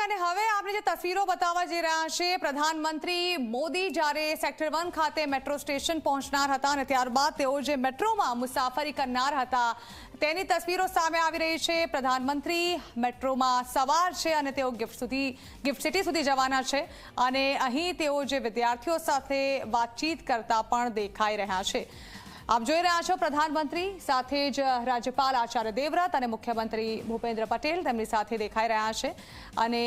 અને હવે આપણે જે તસવીરો બતાવવા જઈ રહ્યા છે, પ્રધાનમંત્રી મોદી જ્યારે સેક્ટર 1 ખાતે મેટ્રો સ્ટેશન પહોંચનાર હતા અને ત્યારબાદ તેઓ જે મેટ્રોમાં મુસાફરી કરનાર હતા તેની તસવીરો સામે આવી રહી છે। પ્રધાનમંત્રી મેટ્રોમાં સવાર છે અને તેઓ ગિફ્ટ સિટી સુધી જવાના છે અને અહીં તેઓ જે વિદ્યાર્થીઓ સાથે વાતચીત કરતા પણ દેખાઈ રહ્યા છે। आप જોઈ રહ્યા છો પ્રધાનમંત્રી સાથે જ રાજ્યપાલ આચાર્ય દેવવ્રત અને મુખ્યમંત્રી ભૂપેન્દ્ર પટેલ તેમની સાથે દેખાઈ રહ્યા છે અને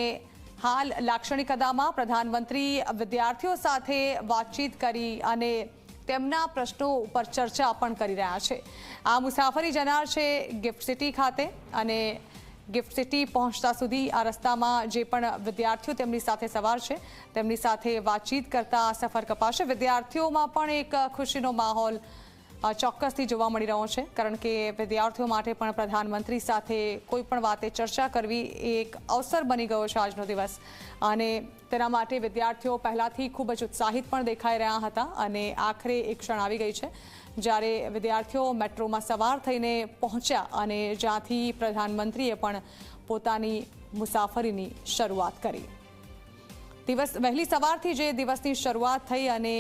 હાલ લાક્ષણિક અદામાં પ્રધાનમંત્રી વિદ્યાર્થીઓ સાથે વાતચીત કરી અને તેમના પ્રશ્નો ઉપર ચર્ચા પણ કરી રહ્યા છે। આ મુસાફરી જનાર છે ગિફ્ટ સિટી ખાતે અને ગિફ્ટ સિટી પહોંચતા સુધી આ રસ્તામાં જે પણ વિદ્યાર્થીઓ તેમની સાથે સવાર છે તેમની સાથે વાતચીત કરતા સફર કપાશે। વિદ્યાર્થીઓમાં પણ એક ખુશીનો માહોલ ચોક્કસથી જોવા મળી રહ્યો છે, કારણ કે વિદ્યાર્થીઓ માટે પણ પ્રધાનમંત્રી સાથે કોઈ પણ વાતે ચર્ચા કરવી એક અવસર બની ગયો છે આજનો દિવસ અને તેના માટે વિદ્યાર્થીઓ પહેલાથી ખૂબ જ ઉત્સાહિત પણ દેખાઈ રહ્યા હતા અને આખરે એક ક્ષણ આવી ગઈ છે જ્યારે વિદ્યાર્થીઓ મેટ્રોમાં સવાર થઈને પહોંચ્યા અને જ્યાંથી પ્રધાનમંત્રીએ પણ પોતાની મુસાફરીની શરૂઆત કરી। વહેલી સવારથી જે દિવસની શરૂઆત થઈ અને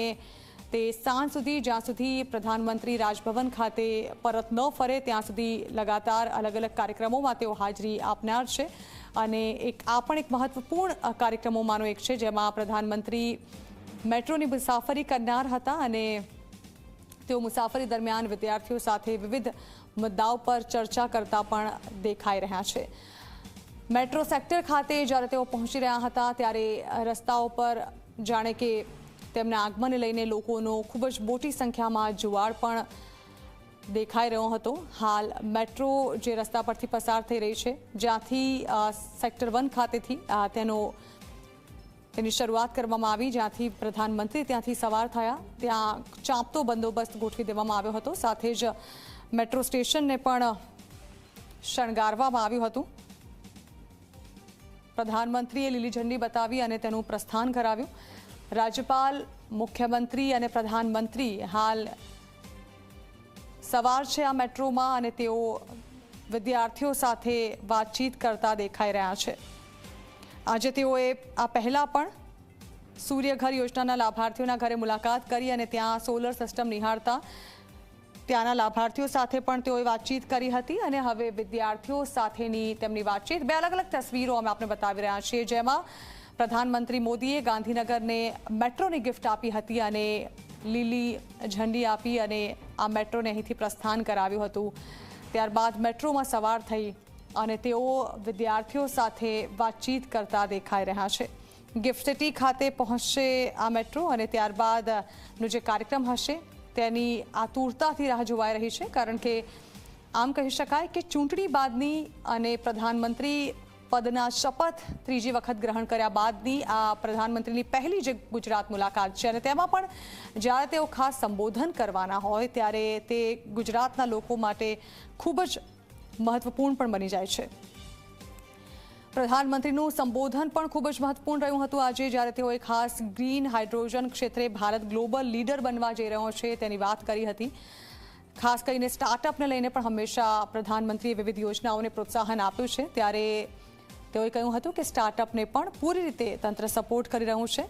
તે સાંજ સુધી જ્યાં સુધી પ્રધાનમંત્રી રાજભવન ખાતે પરત ન ફરે ત્યાં સુધી લગાતાર અલગ અલગ કાર્યક્રમોમાં તેઓ હાજરી આપનાર છે અને આ પણ એક મહત્વપૂર્ણ કાર્યક્રમોમાંનો એક છે જેમાં પ્રધાનમંત્રી મેટ્રોની મુસાફરી કરનાર હતા અને તેઓ મુસાફરી દરમિયાન વિદ્યાર્થીઓ સાથે વિવિધ મુદ્દાઓ પર ચર્ચા કરતા પણ દેખાઈ રહ્યા છે। મેટ્રો સેક્ટર ખાતે જ્યારે તેઓ પહોંચી રહ્યા હતા ત્યારે રસ્તાઓ પર જાણે કે તેમના આગમનને લઈને લોકોનો ખૂબ જ મોટી સંખ્યામાં જુવાળ પણ દેખાઈ રહ્યો હતો। હાલ મેટ્રો જે રસ્તા પરથી પસાર થઈ રહી છે જ્યાંથી સેક્ટર 1 ખાતેથી તેની શરૂઆત કરવામાં આવી, જ્યાંથી પ્રધાનમંત્રી ત્યાંથી સવાર થયા ત્યાં ચાંપતો બંદોબસ્ત ગોઠવી દેવામાં આવ્યો હતો। સાથે જ મેટ્રો સ્ટેશનને પણ શણગારવામાં આવ્યું હતું। પ્રધાનમંત્રીએ લીલી ઝંડી બતાવી અને તેનું પ્રસ્થાન કરાવ્યું। રાજ્યપાલ, મુખ્યમંત્રી અને પ્રધાનમંત્રી હાલ સવાર છે આ મેટ્રોમાં અને તેઓ વિદ્યાર્થીઓ સાથે વાતચીત કરતા દેખાઈ રહ્યા છે। આજે તેઓએ આ પહેલા પણ સૂર્યઘર યોજનાના લાભાર્થીઓના ઘરે મુલાકાત કરી અને ત્યાં સોલર સિસ્ટમ નિહાળતા ત્યાંના લાભાર્થીઓ સાથે પણ તેઓએ વાતચીત કરી હતી અને હવે વિદ્યાર્થીઓ સાથેની તેમની વાતચીત બે અલગ અલગ તસવીરો અમે આપને બતાવી રહ્યા છીએ, જેમાં પ્રધાનમંત્રી મોદીએ ગાંધીનગરને મેટ્રોની ગિફ્ટ આપી હતી અને લીલી ઝંડી આપી અને આ મેટ્રોને અહીંથી પ્રસ્થાન કરાવ્યું હતું। ત્યારબાદ મેટ્રોમાં સવાર થઈ અને તેઓ વિદ્યાર્થીઓ સાથે વાતચીત કરતા દેખાઈ રહ્યા છે। ગિફ્ટ સિટી ખાતે પહોંચશે આ મેટ્રો અને ત્યારબાદનો જે કાર્યક્રમ હશે તેની આતુરતાથી રાહ જોવાઈ રહી છે, કારણ કે આમ કહી શકાય કે ચૂંટણી બાદની અને પ્રધાનમંત્રી પદના શપથ ત્રીજી વખત ગ્રહણ કર્યા બાદની આ પ્રધાનમંત્રીની પહેલી જે ગુજરાત મુલાકાત છે અને તેમાં પણ જ્યારે તેઓ ખાસ સંબોધન કરવાના હોય ત્યારે તે ગુજરાતના લોકો માટે ખૂબ જ મહત્વપૂર્ણ પણ બની જાય છે। પ્રધાનમંત્રીનું સંબોધન પણ ખૂબ જ મહત્વપૂર્ણ રહ્યું હતું આજે, જ્યારે તેઓએ ખાસ ગ્રીન હાઇડ્રોજન ક્ષેત્રે ભારત ગ્લોબલ લીડર બનવા જઈ રહ્યો છે તેની વાત કરી હતી। ખાસ કરીને સ્ટાર્ટઅપને લઈને પણ હંમેશા પ્રધાનમંત્રીએ વિવિધ યોજનાઓને પ્રોત્સાહન આપ્યું છે, ત્યારે તેઓએ કહ્યું હતું કે સ્ટાર્ટઅપને પણ પૂરી રીતે તંત્ર સપોર્ટ કરી રહ્યું છે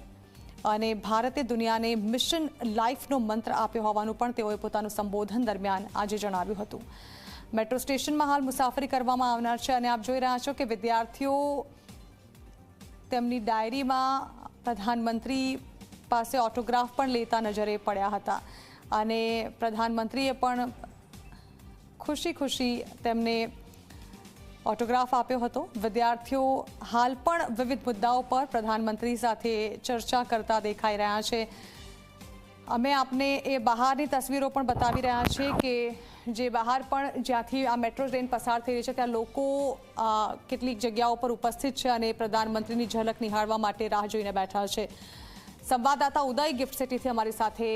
અને ભારતે દુનિયાને મિશન લાઈફનો મંત્ર આપ્યો હોવાનું પણ તેઓએ પોતાનું સંબોધન દરમિયાન આજે જણાવ્યું હતું। મેટ્રો સ્ટેશનમાં હાલ મુસાફરી કરવામાં આવનાર છે અને આપ જોઈ રહ્યા છો કે વિદ્યાર્થીઓ તેમની ડાયરીમાં પ્રધાનમંત્રી પાસે ઓટોગ્રાફ પણ લેતા નજરે પડ્યા હતા અને પ્રધાનમંત્રીએ પણ ખુશી તેમને ઓટોગ્રાફ આપ્યો હતો। વિદ્યાર્થીઓ હાલ પણ વિવિધ મુદ્દાઓ પર પ્રધાનમંત્રી સાથે ચર્ચા કરતા દેખાઈ રહ્યા છે। અમે આપને એ બહારની તસવીરો પણ બતાવી રહ્યા છીએ કે જે બહાર પણ જ્યાંથી આ મેટ્રો ટ્રેન પસાર થઈ રહી છે ત્યાં લોકો કેટલીક જગ્યાઓ પર ઉપસ્થિત છે અને પ્રધાનમંત્રીની ઝલક નિહાળવા માટે રાહ જોઈને બેઠા છે। સંવાદદાતા ઉદય ગિફ્ટ સિટીથી અમારી સાથે